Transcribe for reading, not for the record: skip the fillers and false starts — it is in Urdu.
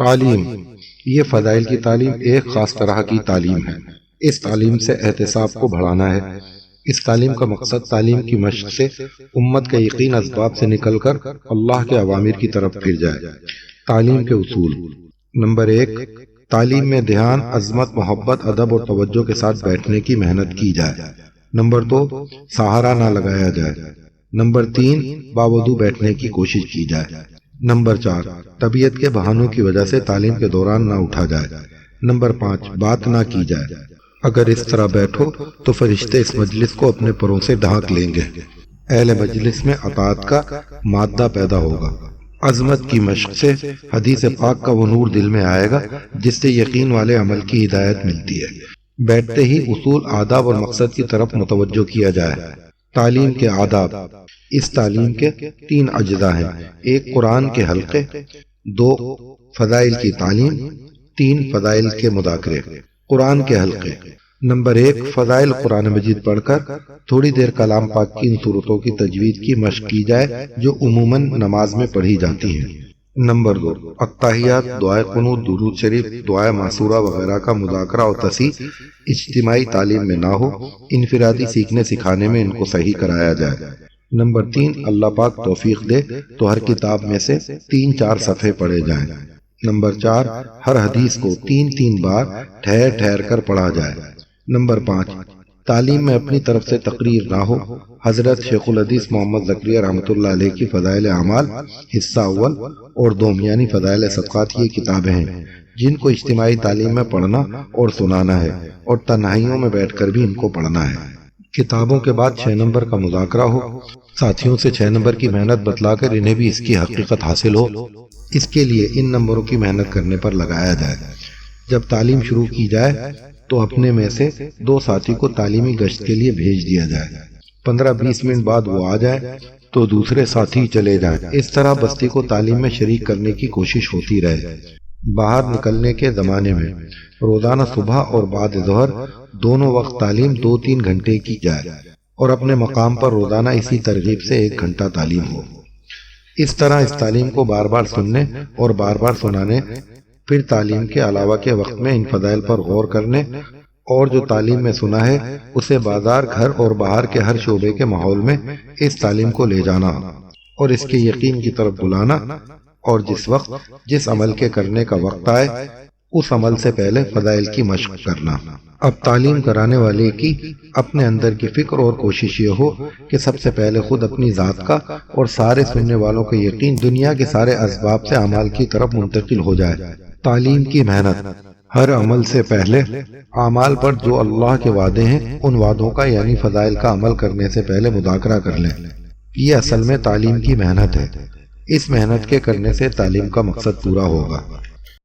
تعلیم، یہ فضائل کی تعلیم ایک خاص طرح کی تعلیم ہے۔ اس تعلیم سے احتساب کو بڑھانا ہے۔ اس تعلیم کا مقصد تعلیم کی مشق سے امت کا یقین اسباب سے نکل کر اللہ کے اوامر کی طرف پھر جائے۔ تعلیم کے اصول: نمبر 1، تعلیم میں دھیان، عظمت، محبت، ادب اور توجہ کے ساتھ بیٹھنے کی محنت کی جائے۔ نمبر 2، سہارا نہ لگایا جائے۔ نمبر 3، باوضو بیٹھنے کی کوشش کی جائے۔ نمبر 4، طبیعت کے بہانوں کی وجہ سے تعلیم کے دوران نہ اٹھا جائے۔ نمبر 5، بات نہ کی جائے۔ اگر اس طرح بیٹھو تو فرشتے اس مجلس کو اپنے پروں سے ڈھانک لیں گے۔ اہل مجلس میں اطاعت کا مادہ پیدا ہوگا۔ عظمت کی مشق سے حدیث پاک کا وہ نور دل میں آئے گا جس سے یقین والے عمل کی ہدایت ملتی ہے۔ بیٹھتے ہی اصول، آداب اور مقصد کی طرف متوجہ کیا جائے۔ تعلیم کے آداب: اس تعلیم کے 3 اجزاء ہیں: 1، قرآن کے حلقے، 2، فضائل کی تعلیم، 3، فضائل کے مذاکرے۔ قرآن کے حلقے: نمبر 1، فضائل قرآن مجید پڑھ کر تھوڑی دیر کلام پاک کی ان صورتوں کی تجوید کی مشق کی جائے جو عموماً نماز میں پڑھی جاتی ہیں۔ نمبر 2، التحیات، دعائے قنوت، درود شریف، دعائے معصورہ وغیرہ کا مذاکرہ اور تصحیح اجتماعی تعلیم میں نہ ہو، انفرادی سیکھنے سکھانے میں ان کو صحیح کرایا جائے۔ نمبر 3، اللہ پاک توفیق دے تو ہر کتاب میں سے 3-4 صفحے پڑھے جائیں۔ نمبر 4، ہر حدیث کو 3 بار ٹھہر ٹھہر کر پڑھا جائے۔ نمبر 5، تعلیم میں اپنی طرف سے تقریر نہ ہو۔ حضرت شیخ الحدیث محمد زکریا رحمۃ اللہ علیہ کی فضائل اعمال حصہ اول اور دوم یعنی فضائل صدقات یہ کتابیں ہیں جن کو اجتماعی تعلیم میں پڑھنا اور سنانا ہے اور تنہائیوں میں بیٹھ کر بھی ان کو پڑھنا ہے۔ کتابوں کے بعد 6 نمبر کا مذاکرہ ہو۔ ساتھیوں سے 6 نمبر کی محنت بتلا کر انہیں بھی اس کی حقیقت حاصل ہو۔ اس کے لیے ان نمبروں کی محنت کرنے پر لگایا جائے۔ جب تعلیم شروع کی جائے تو اپنے میں سے 2 ساتھی کو تعلیمی گشت کے لیے بھیج دیا جائے۔ 15-20 منٹ بعد وہ آ جائے تو دوسرے ساتھی چلے جائیں۔ اس طرح بستی کو تعلیم میں شریک کرنے کی کوشش ہوتی رہے۔ باہر نکلنے کے زمانے میں روزانہ صبح اور بعد ظہر دونوں وقت تعلیم 2-3 گھنٹے کی جائے اور اپنے مقام پر روزانہ اسی ترغیب سے 1 گھنٹہ تعلیم ہو۔ اس طرح اس تعلیم کو بار بار سننے اور بار بار سنانے، پھر تعلیم کے علاوہ کے وقت میں ان فضائل پر غور کرنے اور جو تعلیم میں سنا ہے اسے بازار، گھر اور باہر کے ہر شعبے کے ماحول میں اس تعلیم کو لے جانا اور اس کے یقین کی طرف بلانا، اور جس وقت جس عمل کے کرنے کا وقت آئے اس عمل سے پہلے فضائل کی مشق کرنا۔ اب تعلیم کرانے والے کی اپنے اندر کی فکر اور کوشش یہ ہو کہ سب سے پہلے خود اپنی ذات کا اور سارے سننے والوں کا یقین دنیا کے سارے اسباب سے اعمال کی طرف منتقل ہو جائے۔ تعلیم کی محنت: ہر عمل سے پہلے اعمال پر جو اللہ کے وعدے ہیں ان وعدوں کا یعنی فضائل کا عمل کرنے سے پہلے مذاکرہ کر لیں۔ یہ اصل میں تعلیم کی محنت ہے۔ اس محنت کے کرنے سے تعلیم کا مقصد پورا ہوگا۔